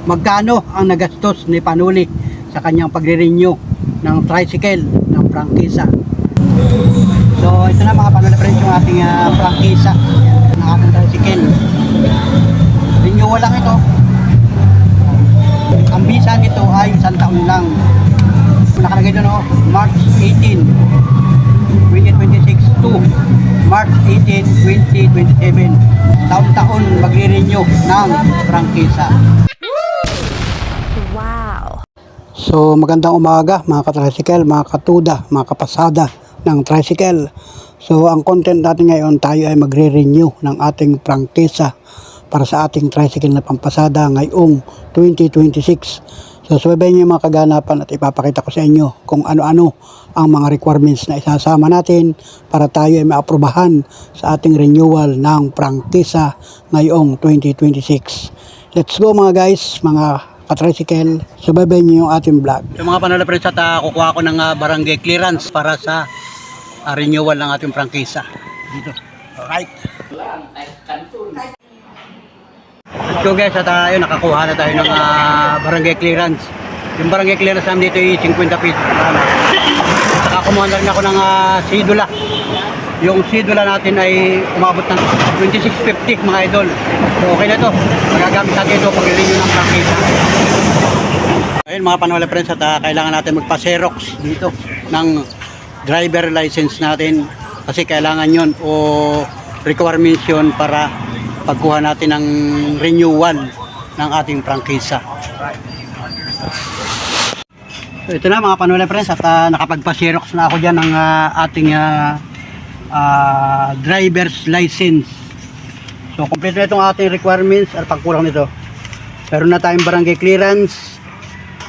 magkano ang nagastos ni Panuli sa kanyang pagre-renew ng tricycle ng prangkisa. So ito na mga Panuli friends, yung ating prangkisa ng ating tricycle. Renewal lang ito. Ang visa nito ay 1 taon lang. Nakalagay doon March 18, 2026 to March 18, 2027. Taon-taon magre-renew ng prangkisa. Wow! So magandang umaga mga ka-tricycle, mga katuda, mga kapasada ng tricycle. So ang content natin ngayon, tayo ay magre-renew ng ating prangkisa para sa ating tricycle na pampasada ngayong 2026. So subaybayan niyo yung mga kaganapan at ipapakita ko sa inyo kung ano-ano ang mga requirements na isasama natin para tayo ay maaprubahan sa ating renewal ng prangkisa ngayong 2026. Let's go mga guys, mga ka-tricycle, subaybayan niyo yung ating vlog. So mga Panuli friends, at kukuha ko ng barangay clearance para sa renewal ng ating prangkisa dito. Alright. So guys, at ayun, nakakuha na tayo ng barangay clearance. Yung barangay clearance namin dito ay 50 feet. Saka kumuha na rin ako ng sidula. Yung sidula natin ay umabot ng 2650 mga idol. So okay na to. Magagamit natin ito pag-renew ng prangkisa. Ayun mga Panuli friends, at kailangan natin magpa-xerox dito ng driver license natin. Kasi kailangan yun o requirements yun para pagkuha natin ng renewal ng ating prangkisa. So ito na mga Panuli friends, at nakapagpa-xerox na ako dyan ng ating driver's license. So complete na itong ating requirements at pagkulang nito. Meron na tayong barangay clearance,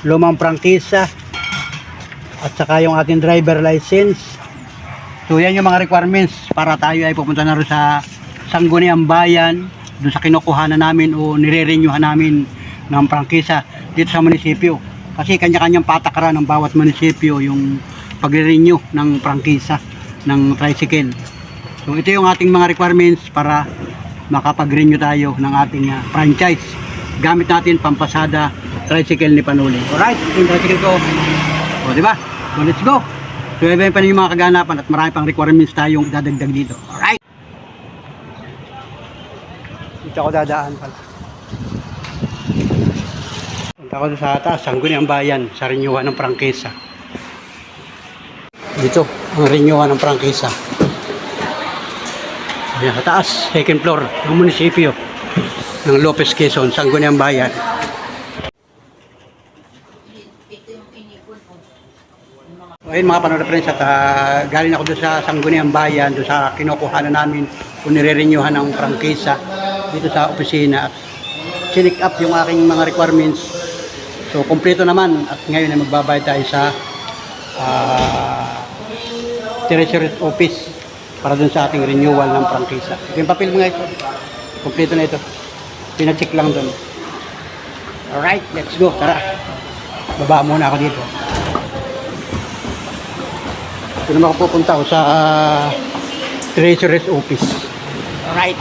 lumang prangkisa, at saka yung ating driver license. So yan yung mga requirements para tayo ay pupunta na rin sa Sangguniang Bayan, doon sa kinukuhanan namin o nire-renewhan namin ng prangkisa dito sa munisipyo. Kasi kanya-kanyang patakaran ng bawat munisipyo yung pagre-renew ng prangkisa ng tricycle. So ito yung ating mga requirements para makapag-renew tayo ng ating franchise. Gamit natin pampasada tricycle ni Panuli. Alright, yung tricycle ko. O diba? So let's go. So iba pa rin yung mga kaganapan at marami pang requirements tayong dadagdag dito. Alright. Dito ako dadaan pala. Punta ako sa taas, Sangguniang Bayan, sa renewal ng prangkisa. Dito, ang renewal ng prangkisa. Ayan, sa taas, second floor ng munisipyo ng Lopez, Quezon, Sangguniang Bayan. Ayun mga Panuli friends, at galing ako doon sa Sangguniang Bayan, doon sa kinukuhanan namin kung nire-renewhan ng prangkisa dito sa opisina, at sinick up yung aking mga requirements. So kompleto naman, at ngayon ay magbabayad tayo sa Treasury Office para dun sa ating renewal ng prangkisa. Ito yung papel mga ito, kompleto na ito, pinacheck lang dun. Alright, let's go, tara, baba muna ako dito. Ito naman ako pupunta ako sa Treasury Office. Alright.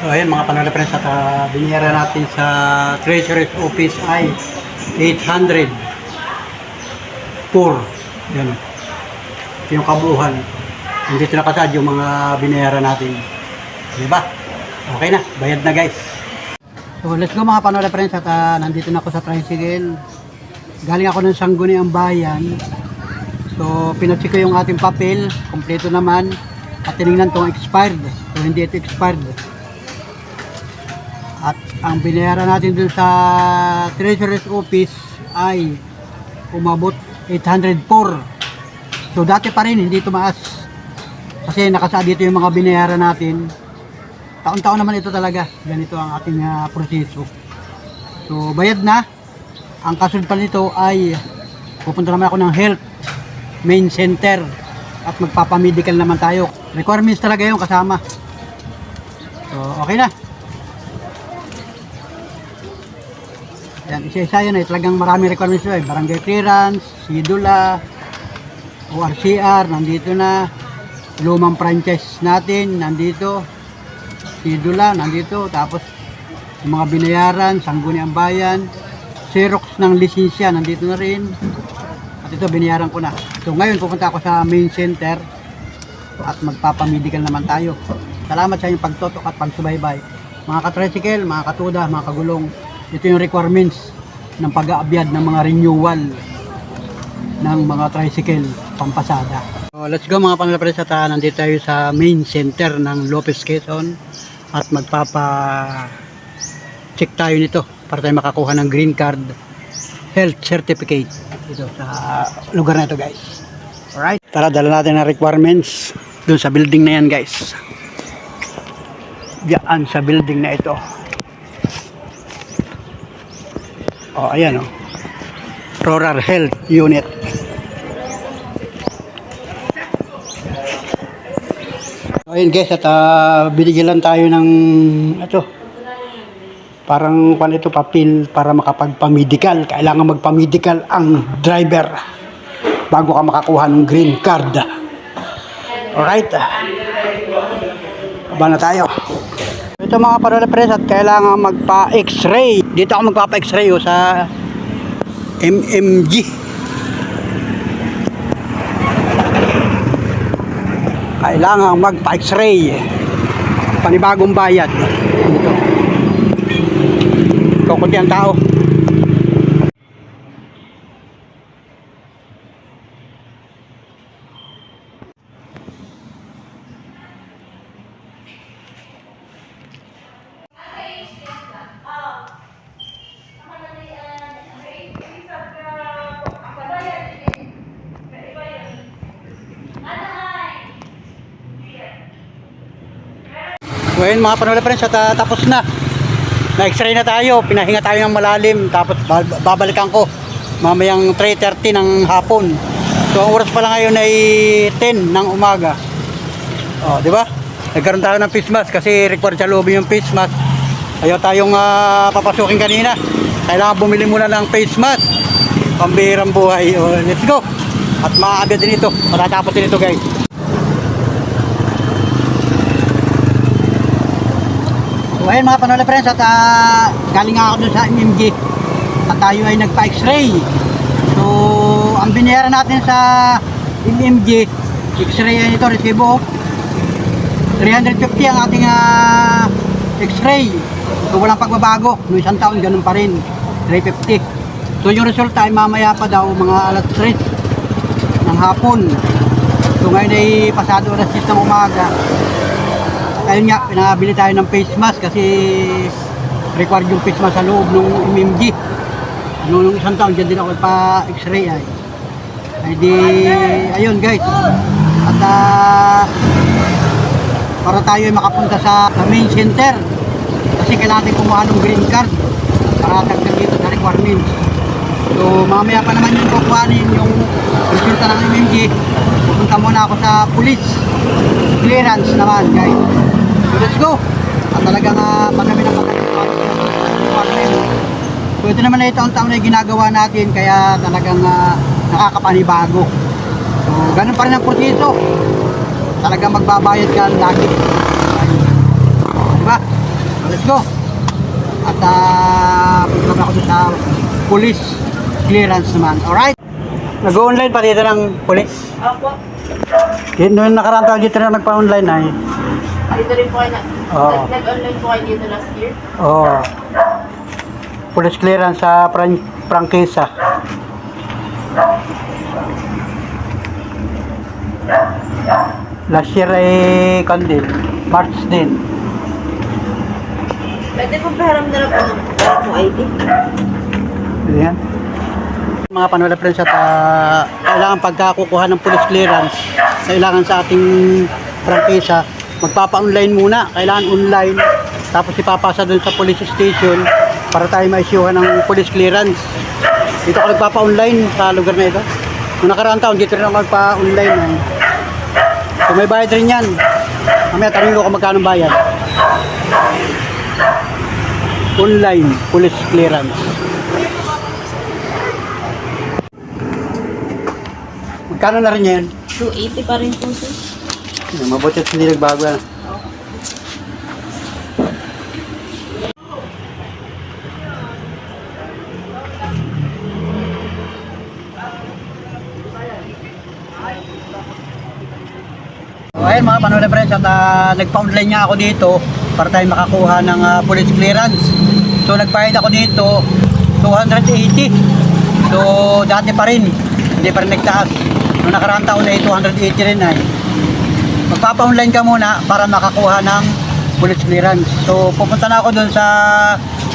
So ayan mga Panuli friends, at biniyara natin sa Treasury Office ay 800 4. Yan. Ito yung kabuuhan. Dito nakasad yung mga biniyara natin. Diba? Okay na, bayad na guys. So let's go mga Panuli friends, at nandito na ako sa tricycle. Galing ako ng Sangguniang Bayan. So pinacheck ko yung ating papel, kompleto naman. At tinignan itong expired. So hindi ito expired. At ang binayaran natin dun sa Treasury Office ay umabot 804. So dati pa rin, hindi tumaas. Kasi nakasaad dito yung mga binayaran natin. Taon-taon naman ito talaga. Ganito ang ating proseso. So bayad na. Ang kasunod pa nito ay pupunta naman ako ng health main center at magpapamedical naman tayo. Requirements talaga yung kasama. So okay na. Yan, isa-isa yan talagang maraming requirements eh. Barangay clearance, sidula, ORCR, nandito na. Lumang franchise natin, nandito. Sidula, nandito. Tapos, yung mga binayaran, sangguniang bayan, Xerox ng lisensya, nandito na rin. At ito, binayaran ko na. So, ngayon, pupunta ako sa main center at magpapamedical naman tayo. Salamat sa inyong pagtotok at pagsubaybay. Mga katricycle, mga katuda, mga kagulong, ito yung requirements ng pag-aabyad ng mga renewal ng mga tricycle pampasada. So, let's go mga pangalapres at nandito tayo sa main center ng Lopez Quezon at magpapa-check tayo nito para tayo makakuha ng green card health certificate dito sa lugar na ito guys. Alright, tara dala natin ang requirements dun sa building na yan guys. Diyan sa building na ito. Oh, ayan oh. Rural Health Unit. So, ayun guys, at binigyan tayo ng ito. Parang kung ito papel para makapagpamedical. Kailangan magpamedical ang driver bago ka makakuha ng green card. Alright. Aba na tayo. Ito mga paralapres at kailangan magpa-x-ray. Dito ako magpapa-x-ray sa MMG. Kailangan magpa-x-ray. Panibagong bayad. Dito. Kukunti ang tao. Ngayon mga panola friends at tapos na. Na-x-ray na tayo, pinahinga tayo ng malalim tapos babalikan ko mamayang 3:30 ng hapon. So ang oras pala ngayon ay 10 ng umaga. Oh, di ba? Nagkaroon tayo ng face mask kasi required sa loob yung face mask. Ayaw tayong papasukin kanina. Kailangan bumili muna ng face mask. Pambihirang buhay. Oh, let's go. At maaga din ito. Matatapos din ito guys. So ayun mga panola friends at galing nga ako dun sa MMG at tayo ay nagpa-x-ray. So ang binayaran natin sa MMG x-ray ay ito, resibo 350 ang ating x-ray. So walang pagbabago, no isang taon ganun pa rin 350. So yung resulta ay mamaya pa daw mga alas 3 ng hapon. So ngayon ay pasado alas 6 ng umaga. Ayun nga, pinabili tayo ng face mask kasi required yung face mask sa loob ng MMG. Nung isang taon, dyan din ako pa-x-ray ay. Ay di, ayun guys. At para tayo ay makapunta sa main center. Kasi kailangan natin kumuha ng green card para tagdag dito sa requirements. So mamaya pa naman yung kukuhanin yung resulta ng MMG. Pupunta muna ako sa police clearance naman guys. So let's go. At talagang madami ng pagkakas. So ito naman ay taon-taon na ginagawa natin kaya talagang nakakapanibago. So ganun pa rin ang proseso. Talagang magbabayad ka lagi. Diba? So let's go. At punta ako sa police clearance naman. Alright? Nag-online pa dito ng police? Opo. Noong nakaraan taon dito na nagpa-online ay. Dito rin po kayo nag-online po kayo dito last year? Oo. Police clearance sa prangkisa. Last year ay kandil. March din. Pwede po paharam na lang po ng ID. Ayan. Mga panola friends at kailangan pagkakukuha ng police clearance, kailangan sa ating prangkisa, magpapa-online muna. Kailangan online. Tapos ipapasa doon sa police station para tayo ma-issuehan ng police clearance. Dito ako nagpapa-online sa lugar na ito. Noong nakaraang taon, dito rin ako magpa-online. So may bayad rin yan. Mamaya tanongin ko kung magkano bayad. Online police clearance. Magkano na rin yan? 280 pa rin po, sir. Mabuti at hindi nagbago yan. So, ayun mga Panola Friends, at nagpa-online nga ako dito para tayo makakuha ng police clearance. So nagbayad ako dito 280. So dati pa rin, hindi pa rin nagtaas. Noong nakaraang taon ay 280 rin ay. Magpapa-online ka muna para makakuha ng police clearance. So pupunta na ako doon sa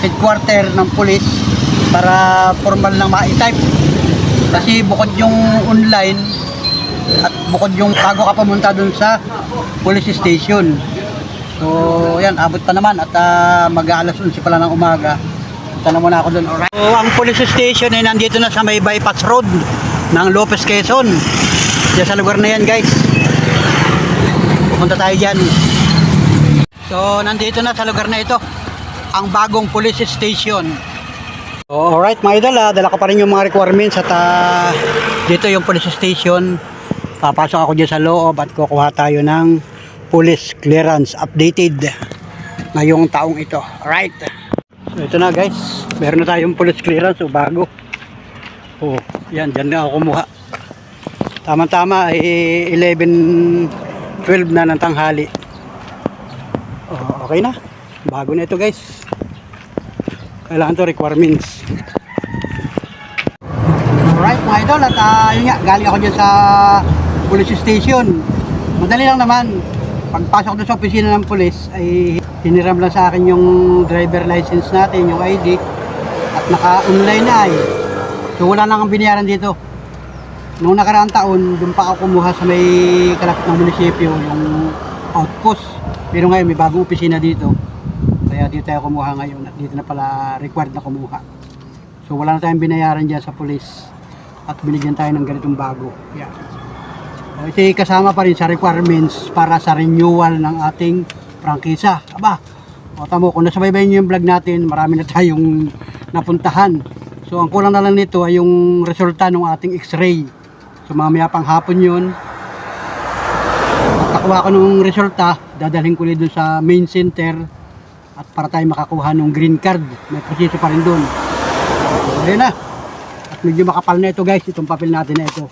headquarter ng police para formal na ma-type. Kasi bukod yung online at bukod yung bago ka pumunta doon sa police station. So yan, abot pa naman at mag-aalas 11 pala ng umaga. Punta na muna ako doon. Alright. So ang police station ay nandito na sa may bypass road ng Lopez, Quezon. Diyan sa lugar na yan guys. Pupunta tayo dyan. So nandito na sa lugar na ito ang bagong police station. So, alright mga idol, dala ko pa rin yung mga requirements at dito yung police station. Papasok ako dyan sa loob at kukuha tayo ng police clearance updated ngayong taong ito. Alright. So ito na guys, meron na tayong police clearance o bago. Oh, yan, dyan na ako kumuha. Tama-tama ay 11:12 na ng tanghali. Oh, okay na. Bago na ito guys. Kailangan to requirements. Alright mga idol, at yun nga, galing ako dyan sa police station. Madali lang naman. Pagpasok doon sa opisina ng police ay hiniram lang sa akin yung driver license natin, yung ID, at naka-online na ay. So wala nang binayaran dito. Noong nakaraang taon, doon pa ako kumuha sa may kalapit ng munisipyo, yung outpost. Pero ngayon may bagong opisina dito. Kaya dito tayo kumuha ngayon at dito na pala required na kumuha. So wala na tayong binayaran dyan sa police at binigyan tayo ng ganitong bago. Yeah. Ito kasama pa rin sa requirements para sa renewal ng ating prangkisa. Aba, o tamo, kung nasabaybayin nyo yung vlog natin, marami na tayong napuntahan. So ang kulang na lang nito ay yung resulta ng ating x-ray. So mamaya pang hapon yun. At nakuha ko ng resulta, dadalhin ko ulit dun sa main center at para tayo makakuha ng green card. May proseso pa rin dun. So ayun na. At medyo makapal na ito guys, itong papel natin na ito.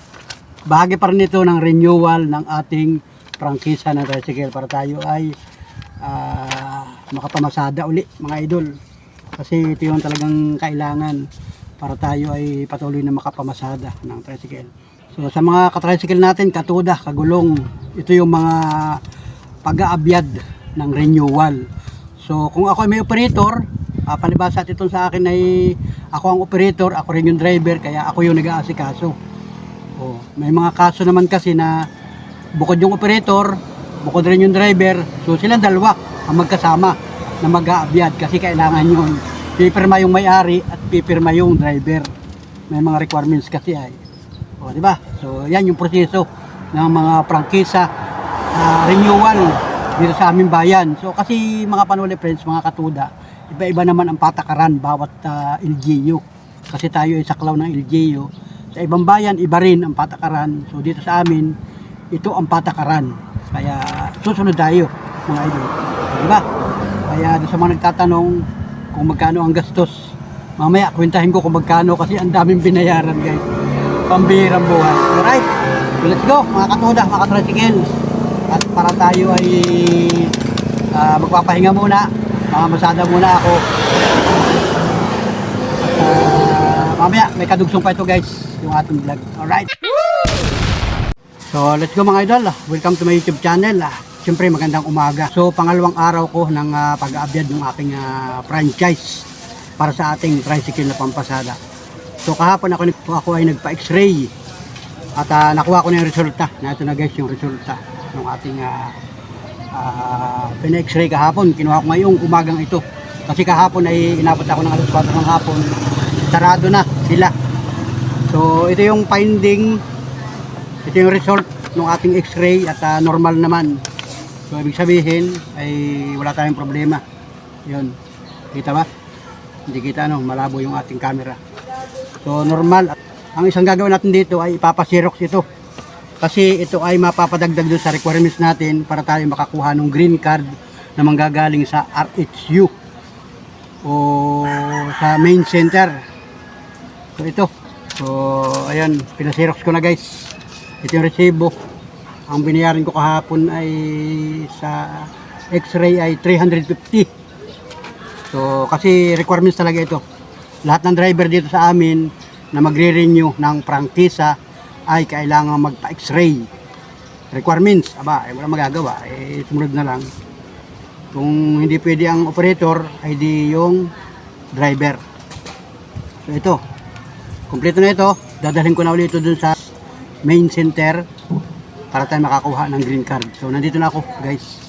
Bahagi pa rin ito ng renewal ng ating prangkisa ng tricycle para tayo ay makapamasada uli mga idol. Kasi ito yung talagang kailangan para tayo ay patuloy na makapamasada ng tricycle. So sa mga katricycle natin, katuda, kagulong, ito yung mga pag-aabyad ng renewal. So kung ako ay may operator, palibasa at itong sa akin ay ako ang operator, ako rin yung driver, kaya ako yung nag-aasikaso. Oh, may mga kaso naman kasi na bukod yung operator, bukod rin yung driver, so silang dalawa ang magkasama na mag-aabyad kasi kailangan yun. Pipirma yung may-ari at pipirma yung driver. May mga requirements kasi ay. O, di ba? So, yan yung proseso ng mga prangkisa renewal dito sa aming bayan. So, kasi mga Panola Friends, mga katuda, iba-iba naman ang patakaran bawat LGU. Kasi tayo ay saklaw ng LGU. Sa ibang bayan, iba rin ang patakaran. So dito sa amin, ito ang patakaran. Kaya susunod tayo, mga idol. Diba? Kaya sa mga nagtatanong kung magkano ang gastos, mamaya kwentahin ko kung magkano kasi ang daming binayaran guys. Pambihirang buhay. Alright, so let's go mga katuda, mga katricycle. At para tayo ay magpapahinga muna, mamamasada muna ako. At mamaya may kadugsong pa ito guys, yung ating vlog. Alright. So let's go mga idol. Welcome to my YouTube channel. Siyempre magandang umaga. So pangalawang araw ko ng pag-aabyad ng aking franchise para sa ating tricycle na pampasada. So kahapon ako ay nagpa-x-ray at nakuha ko na yung resulta. Na ito na guys yung resulta ng ating pina-x-ray kahapon. Kinuha ko ngayong umagang ito. Kasi kahapon ay inabot ako ng alas 4 ng hapon. Sarado na sila. So ito yung finding, ito yung result ng ating x-ray at normal naman. So ibig sabihin ay wala tayong problema. Yun, kita ba? Hindi kita malabo yung ating camera. So normal. Ang isang gagawin natin dito ay ipapasirox ito Kasi ito ay mapapadagdag doon sa requirements natin para tayo makakuha ng green card na manggagaling sa RHU o sa main center. So ito. So ayan, pinasirox ko na guys. Ito yung resibo. Ang binayaran ko kahapon ay sa X-ray ay 350. So kasi requirements talaga ito. Lahat ng driver dito sa amin na magre-renew ng prangkisa ay kailangan magpa-X-ray. Requirements, aba, wala magagawa, sumunod na lang. Kung hindi pwede ang operator, ay di yung driver. So ito, kompleto na ito. Dadalhin ko na ulit ito dun sa main center para tayo makakuha ng green card. So nandito na ako guys.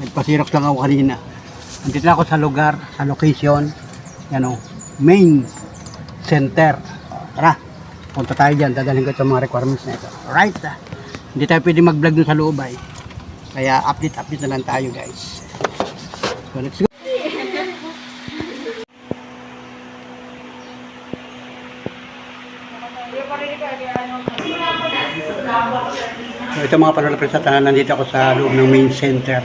Nagpasirok lang ako kanina. Nandito na ako sa lugar, sa location. Yan o, main center. Tara, punta tayo dyan. Dadalhin ko itong mga requirements na ito. Alright. Hindi tayo pwede mag-vlog dun sa loob ay. Kaya update na lang tayo guys. So let's go. So ito mga panulapin sa tanan, nandito ako sa loob ng main center.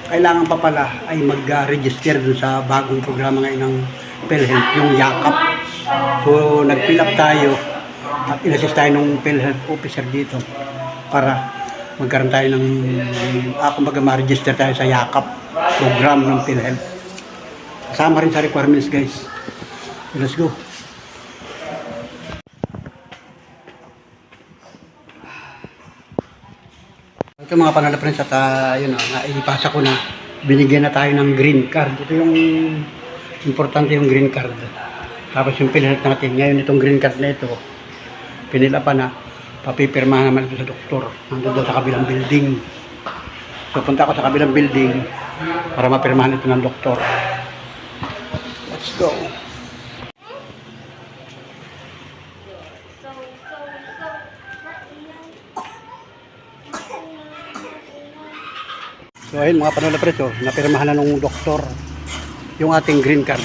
Kailangan pa pala ay mag-register dun sa bagong programa ngayon ng PhilHealth, yung YAKAP. So nag-fill up tayo at inassist tayo ng PhilHealth officer dito para magkaroon tayo ng kumbaga ma-register tayo sa YAKAP program ng PhilHealth. Kasama rin sa requirements guys. So, let's go. Ito mga panalapin sa yun, naipasa ko na binigyan na tayo ng green card. Ito yung importante, yung green card. Tapos yung PhilHealth natin, ngayon itong green card na ito, pinilapan na, papipirmahan naman ito sa doktor. Nandun doon sa kabilang building. So punta ako sa kabilang building para mapirmahan ito ng doktor. Let's go. So ayun mga panola preso, napirmahan na ng doktor yung ating green card.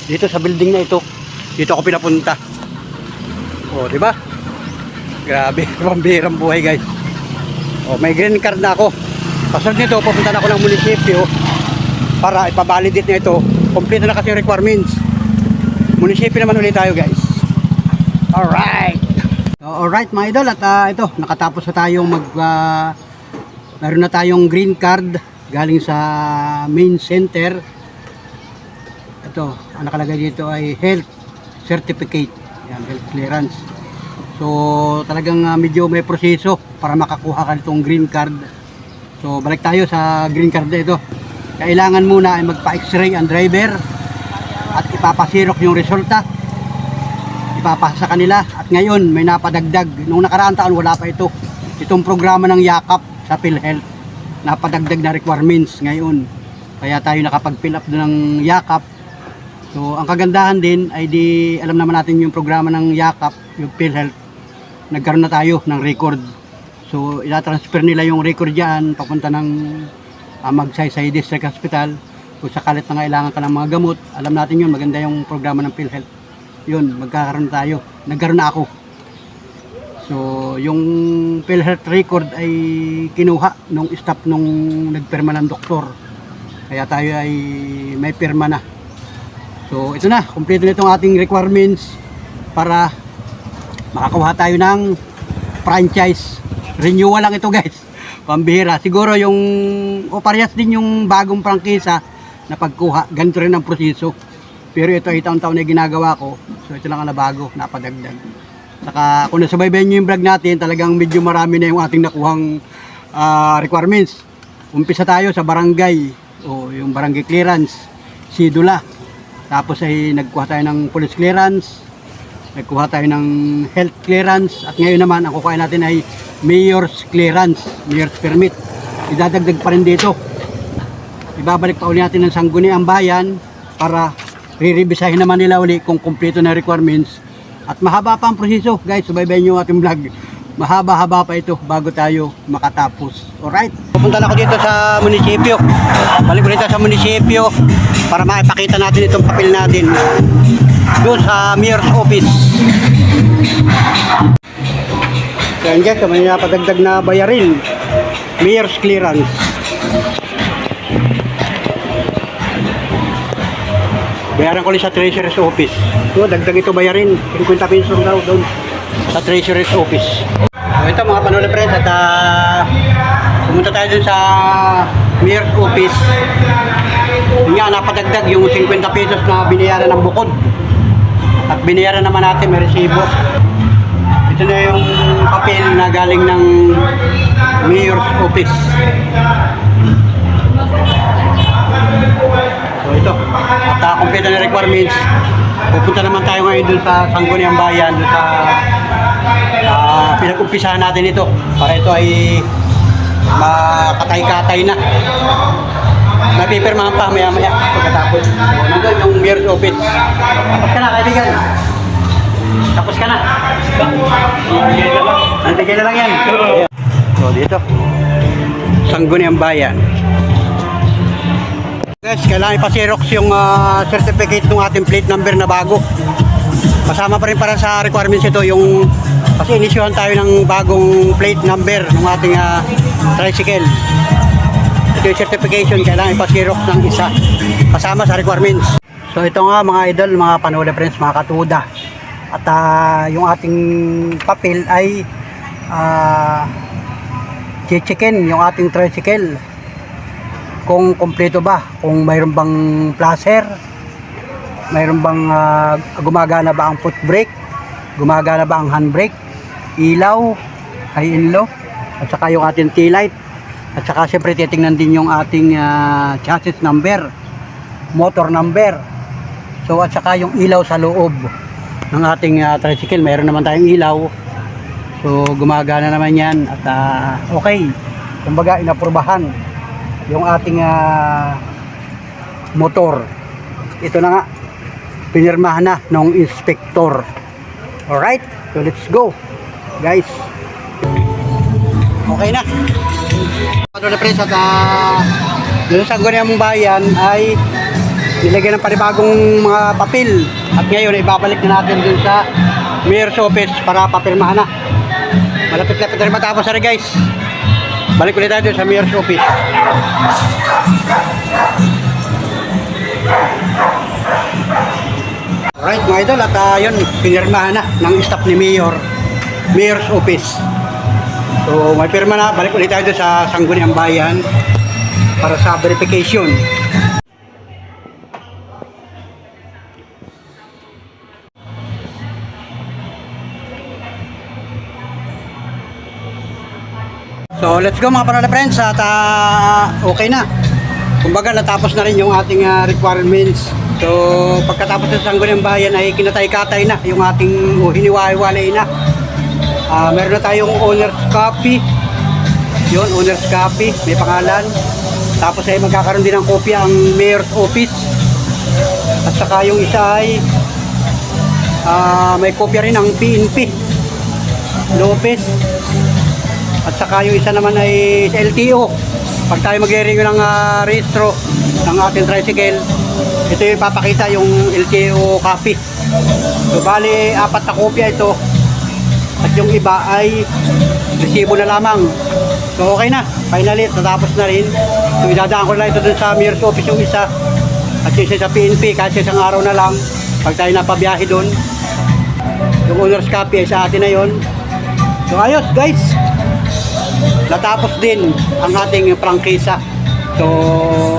Dito sa building na ito, dito ako pinapunta. O, di ba? Grabe, pambihirang buhay guys. O, may green card na ako. Pasunod nito, pupunta na ako ng munisipyo para ipabalidate na ito. Complete na kasi yung requirements. Munisipyo naman ulit tayo guys. Alright. So, alright mga idol, at ito, nakatapos na tayong meron na tayong green card galing sa main center. Ito, ang nakalagay dito ay health certificate. Yan, health clearance. So, talagang medyo may proseso para makakuha ka nitong green card. So, balik tayo sa green card na ito. Kailangan muna ay magpa-X-ray ang driver at ipapasirok yung resulta. Ipapasa sa kanila. At ngayon, may napadagdag. Noong nakaraang taon, wala pa ito. Itong programa ng YAKAP sa PhilHealth, napadagdag na requirements ngayon, kaya tayo nakapag-fill up doon ng YAKAP. So ang kagandahan din ay di alam naman natin yung programa ng YAKAP, yung PhilHealth, nagkaroon na tayo ng record. So ila-transfer nila yung record dyan papunta ng Magsaysay District Hospital. Kung sakalit na kailangan ka ng mga gamot, alam natin yun, maganda yung programa ng PhilHealth. Yun, magkakaroon tayo, nagkaroon na ako. So, yung PhilHealth record ay kinuha nung staff nung nagpirma ng doktor. Kaya tayo ay may pirma na. So, ito na. Kompleto na itong ating requirements para makakuha tayo ng franchise. Renewal lang ito guys. Pambihira. Siguro yung, o parehas din yung bagong prangkisa na pagkuha. Ganito rin ang proseso. Pero ito ay taon-taon na ginagawa ko. So, ito lang ang nabago. Napadagdag. Saka kung nasubaybayan nyo yung vlog natin, talagang medyo marami na yung ating nakuhang requirements. Umpisa tayo sa barangay, o yung barangay clearance, sidula. Tapos ay nagkuha tayo ng police clearance, nagkuha tayo ng health clearance, at ngayon naman ang kukuhain natin ay mayor's clearance, mayor's permit. Idadagdag pa rin dito. Ibabalik pa uli natin ng sangguniang bayan para re-revisahin naman nila uli kung kumpleto na requirements. At mahaba pa ang proseso, guys. Subaybayan nyo ating vlog. Mahaba-haba pa ito bago tayo makatapos. Alright. Pupunta na ako dito sa munisipyo. Balik ulit sa munisipyo para maipakita natin itong papel natin doon sa mayor's office. Yan guys, may napadagdag na bayarin. Mayor's clearance. Bayaran ko ulit sa Treasurer's Office. So, dagdag ito bayarin. 50 pesos daw doon sa Treasurer's Office. So, ito mga panula friends at pumunta tayo dun sa Mayor's Office. Yun nga, napadagdag yung 50 pesos na binayaran ng bukod. At binayaran naman natin, may resibo. Ito na yung papel na galing ng Mayor's Office. So ito, at complete na requirements. Pupunta naman tayo ngayon dun sa Sangguniang Bayan, dun sa pinag-umpisahan natin ito. Para ito ay makatay-katay na. Napipirmahan pa maya-maya pagkatapos. So, nandun yung Mayor's Office. Tapos ka na, kaibigan. Tapos ka na. Nantigay na lang yan. So dito, Sangguniang Bayan. Guys, kailangan ipa-xerox yung certificate ng ating plate number na bago. Kasama pa rin para sa requirements ito yung kasi inisyuhan tayo ng bagong plate number ng ating tricycle. Ito yung certification, kailangan ipa-xerox ng isa kasama sa requirements. So ito nga mga idol, mga panola friends, mga katuda. At yung ating papel ay checkin yung ating tricycle kung kompleto ba, kung mayroon bang placer, mayroon bang gumagana ba ang foot brake, gumagana ba ang handbrake, ilaw, high and low, at saka yung ating tail light, at saka siyempre titingnan din yung ating chassis number, motor number. So at saka yung ilaw sa loob ng ating tricycle, mayroon naman tayong ilaw. So gumagana naman yan at okay. Kumbaga inaprubahan yung ating motor. Ito na nga, pinirmahan na ng inspector. Alright, so let's go guys. Okay na. Ano na friends, at dun sa Sangguniang Bayan ay nilagyan ng panibagong mga papel. At ngayon ibabalik na natin dun sa Mayor's Office para papirmahan na. Malapit-lapit na rin matapos na rin guys. Balik ulit tayo dun sa Mayor's Office. Alright mga idol, at yun, pinirmahan na ng staff ni Mayor's Office. So may pirma na, balik ulit tayo dun sa Sangguniang Bayan para sa verification. So let's go mga panola friends, at okay na. Kumbaga natapos na rin yung ating requirements. So pagkatapos ng Sangguniang Bayan ay kinatay-katay na yung ating hiniwa-hiwalay na. Meron na tayong owner's copy. Yun, owner's copy, may pangalan. Tapos ay magkakaroon din ng kopya ang Mayor's Office. At saka yung isa ay may kopya rin ng PNP Lopez. At saka yung isa naman ay sa LTO. Pag tayo magre-renew ng rehistro ng ating tricycle, ito yung papakita yung LTO copy. So bali, 4 na kopya ito. At yung iba ay resibo na lamang. So okay na, finally, natapos na rin. So idadaan ko lang ito dun sa Mayor's Office yung isa. At yung isa sa PNP, kasi isang araw na lang. Pag tayo napabiyahe dun, yung owner's copy ay sa atin na yun. So ayos guys, natapos din ang ating prangkisa. So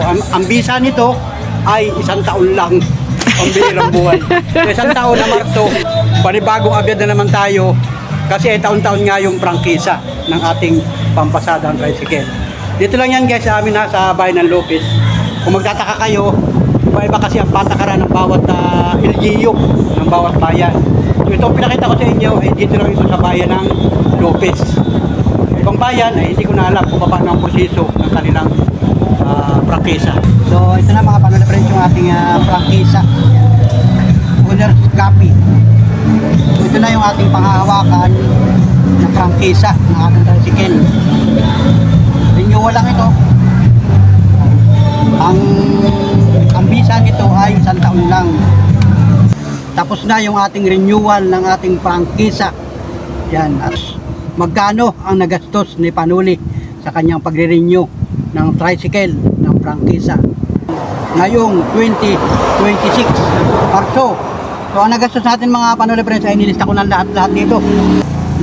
ang visa nito ay 1 taon lang. Ang bihirang buhay. So 1 taon na Marso, panibagong abyad na naman tayo. Kasi taon-taon nga yung prangkisa ng ating pampasadang tricycle. Dito lang yan guys sa amin sa bayan ng Lopez. Kung magtataka kayo, iba-iba kasi ang patakaran ng bawat LGU ng bawat bayan. So ito pinakita ko sa inyo ay dito lang ito sa bayan ng Lopez. Ibang bayan ay hindi ko na alam kung paano ang proseso ng kanilang prangkisa. So ito na mga panola friends yung ating prangkisa. Owner's copy. Ito na yung ating panghahawakan ng prangkisa ng ating tricycle. Renewal lang ito. Ang visa nito ay 1 taon lang. Tapos na yung ating renewal ng ating prangkisa. Yan. At magkano ang nagastos ni Panuli sa kanyang pagre-renew ng tricycle ng prangkisa ngayong 2026 Marso. So ang nagastos natin mga Panuli friends ay nilista ko na lahat dito.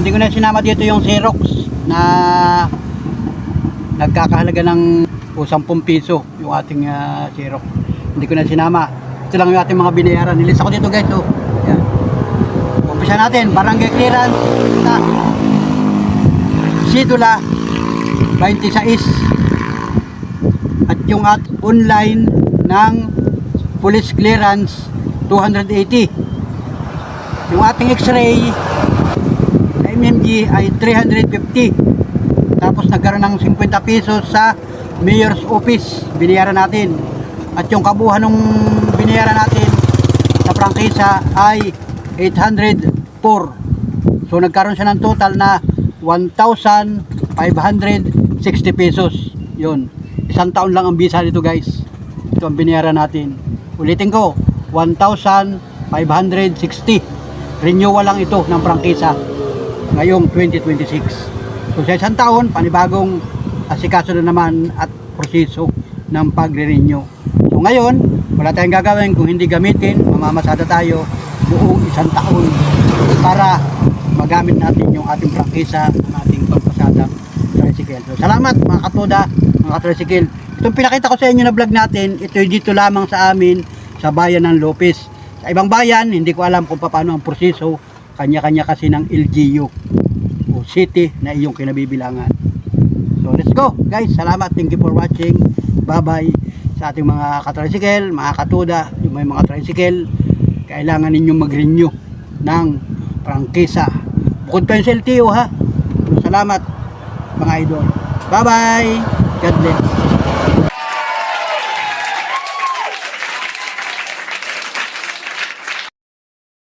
Hindi ko na sinama dito yung Xerox na nagkakahalaga ng 10 piso yung ating Xerox. Hindi ko na sinama. Ito lang yung ating mga binayaran. Nilista ko dito guys. So, yan. Umpisa natin. Barangay clearance na Sidula 26 at yung online ng police clearance 280. Yung ating x-ray MMG ay 350. Tapos nagkaroon ng 50 pesos sa mayor's office binayaran natin. At yung kabuuan ng binayaran natin sa prangkisa ay 804. So nagkaroon siya ng total na 1,560 pesos. Yun. Isang taon lang ang visa nito guys. Ito ang binayaran natin. Ulitin ko, 1,560. Renewal lang ito ng prangkisa ngayong 2026. So sa isang taon, panibagong asikaso na naman at proseso ng pagre-renew. So ngayon, wala tayong gagawin kung hindi gamitin, mamamasada tayo buong isang taon para magamit natin yung ating prangkisa, ang ating pagpasadang tricycle. So salamat mga katoda, mga tricycle. Itong pinakita ko sa inyo na vlog natin, ito dito lamang sa amin sa bayan ng Lopez. Sa ibang bayan, hindi ko alam kung paano ang proseso, kanya-kanya kasi ng LGU o city na iyong kinabibilangan. So let's go guys, salamat, thank you for watching, bye bye sa ating mga katricycle, mga katuda, yung may mga tricycle, kailangan ninyong mag-renew ng prangkisa. Bukod pa yung sa LTO ha. So, salamat mga idol, bye bye, God bless.